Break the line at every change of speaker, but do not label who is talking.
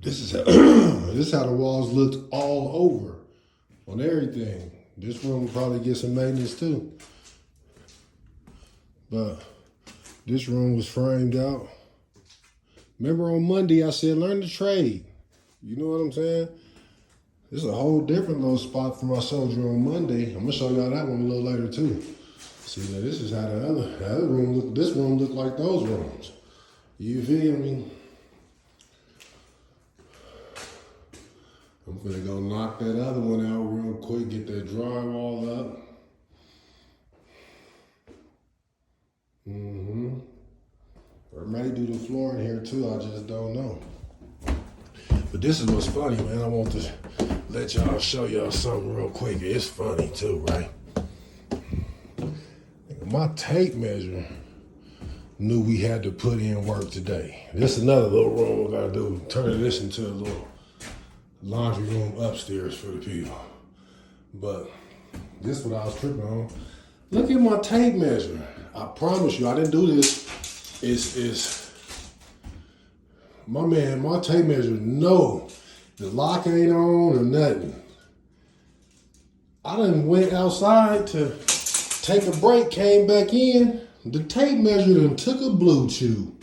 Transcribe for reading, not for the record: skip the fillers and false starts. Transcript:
This is how this is how the walls looked all over on everything. This room will probably get some maintenance too. But this room was framed out. Remember on Monday I said learn the trade. You know what I'm saying? This is a whole different little spot from I showed you on Monday. I'm gonna show y'all that one a little later too. See, now this is how the other room look. This room looked like those rooms. You feel me? I'm gonna go knock that other one out real quick, get that drywall up. Or may do the floor in here too, I just don't know. But this is what's funny, man. I want to let y'all show y'all something real quick. It's funny too, right? My tape measure knew we had to put in work today. This is another little room we gotta do. Turn this into a little laundry room upstairs for the people. But this is what I was tripping on. Look at my tape measure. I promise you, I didn't do this. It's my man, my tape measure, no, the lock ain't on or nothing. I done went outside to take a break, came back in. The tape measure done took a blue chew.